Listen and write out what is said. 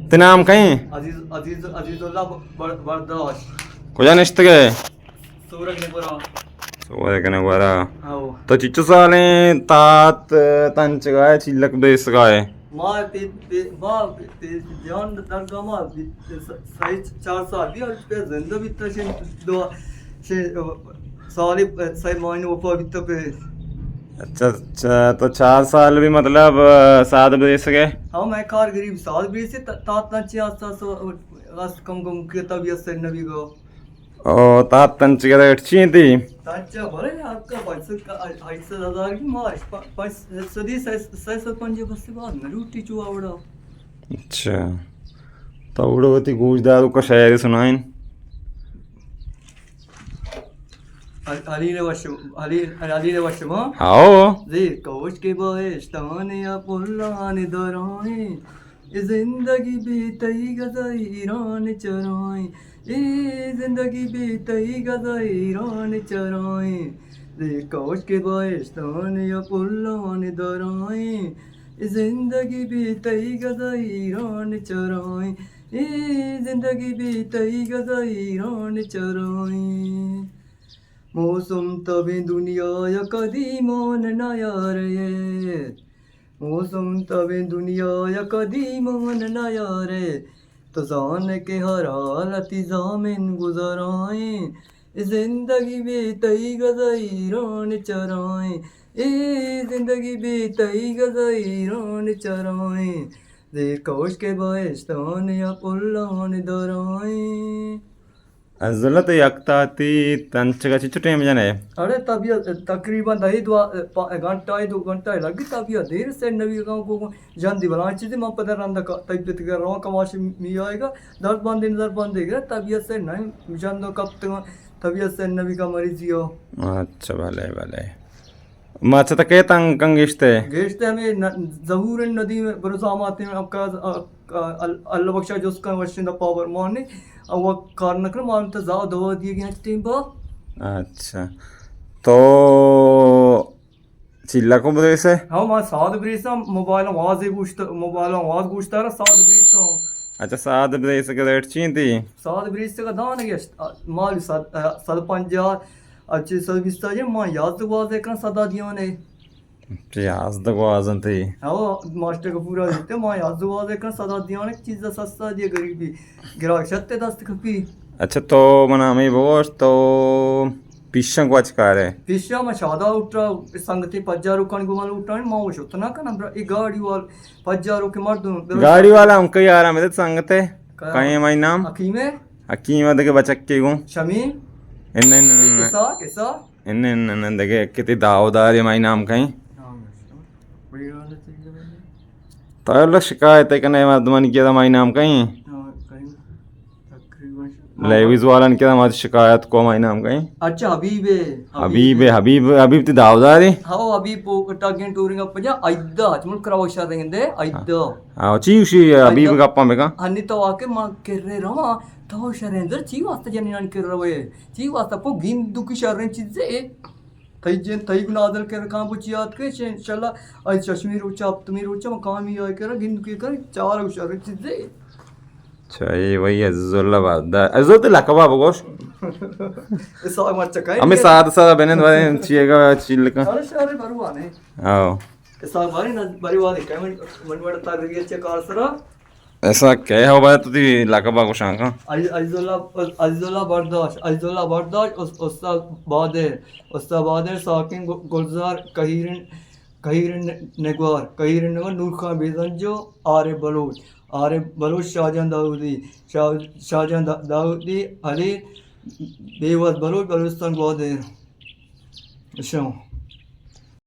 ते नाम कहीं अजीजुल्लाह बर्दाश कुछ निश्चित गए सूरज ने पूरा सोए कने गुआरा आओ तो चिच्चू साले तात तंच गाय चिल्लक बेस गाय माँ जान दरगाह माँ सही 4 साल भी और पे जिंदा भी तशे दो से साली सही मायने ऊपर भी तो पे अच्छा अच्छा तो 4 साल भी मतलब सात बेस गए हाँ मैं कार गरीब साल भी से तात चे आस्ता सो रास कम के तबीयत से नबी को ओ तात तंच गए अच्छी थी ताचा बरे आपका 500,000 की माश 550 बस बाद न रोटी चू आवड़ा अच्छा तो उड़वती गूंजदारू का शायरी सुनाइन अली ने वशम आओ जी कोश के बहिश्तान या पुल्लान दराए जिंदगी बेतई गजाई ईरान चराए जिंदगी बेतई गजाई ईरान चराए जी कोश के बहिश्तान या पुल्लान दराए जिंदगी बेतई गजाई ईरान चराए जिंदगी बेतई गजाई ईरान चराए मौसम तबे दुनिया या कदीमान ना यार ये मौसम तबे दुनिया या कदीमान ना यार तो जान के हर हालत जामिन गुजराए जिंदगी बेतई गजाई रान चराए जिंदगी बेतई गजाई रान चराए दे कोश के बहिश्तान या पुल्लान दराए अजलत यकताती तंच का चिच्चू टाइम जाने अरे तभी तकरीबन 2 घंटा लगी तभी देर से नवी गाँव को जल्दी बना चीज़ें मैं पता रहा तबियत कर रहा हूँ कमाश मी आएगा दर्द बंदेगा तबीयत से नहीं जन कब तक तबीयत से नवी का मरीज हो अच्छा भले भले माचा तक के तंग कंगिश्ते गेश्ते हमें जहूर नदी में बरसाम आते हैं आपका अल्लाह बख्शा जो उसका वर्षिंदा पावर मारने अब वो कारण कर मान तो जाओ दवा दिए गए टीम पर अच्छा तो चिल्ला को बदले से हाँ मैं साद ब्रीसा मोबाइल आवाज पूछता रहा साद ब्रीसा अच्छा सात बदले से के रेट चींती साद ब्रीसा का दान है माल सद पंजा अच्छी सर्विस था ये माँ याद वाज एक सदा दिया ने प्याज दगो आजन थी हाँ मास्टर का पूरा देते माँ याद वाज एक सदा दिया ने चीज़ सस्ता दिया गरीबी गिराक सत्ते दस्त खपी अच्छा तो मना में बोस तो पिशंग वाच कार है पिशा मैं शादा उठा संगति 50 रुपये गुमान उठा माँ वो उतना का नंबर एक गाड़ी वाल 50 रुपये मर दूँ गाड़ी वाला हमको यार मेरे संगते कहीं माई नाम हकीमे हकीम दगे बचक के गूं शमीम इन्ने कैसा इन्ने दगे कितनी दावदार है माई नाम कहीं तो शिकायत है कने मदमन किया माई नाम कहीं लेविस वाला ने किया मत शिकायत को माई नाम कहीं अच्छा हबीब ती दावदार है हाँ हबीब टागें टूरिंग अप जा आइदा चमन कराव शारेंगे आइदा हाँ चीशी हबीब गप्पा में का हन्नी तो आके मां कररे रहा तो शरेंद्र ची वास्ता जनियान कर रहे ची वास्ता पो गिन दुखी शरें चीजें तई नादल कर कहाँ बुचियात के चला आई चश्मीर उच्चा तुमीर उच्चा मकाम ही आए कर गिन दुखी कर 4 शरें चीजें अच्छा ये वही अज़ुल्ला बादा अज़ुल तो लकबा बगोश साग मत चकाई हमें साथ साथ बने वाले चीएगा चिल का अरे सारे बरुआने आओ साग बारी न बरुआने कमेंट मन वडता रियल चकार सरा ऐसा क्या हो बात तो लकबा को शांका अज़ुल्ला बर्दाश उस्ताद बादर साकिन गुलजार कहीरन नगवार नूर खान बेजंजो आरिफ बलोच शाहजहां दाऊदी अली बेवस बलोच बलूचिस्तान बादर अच्छा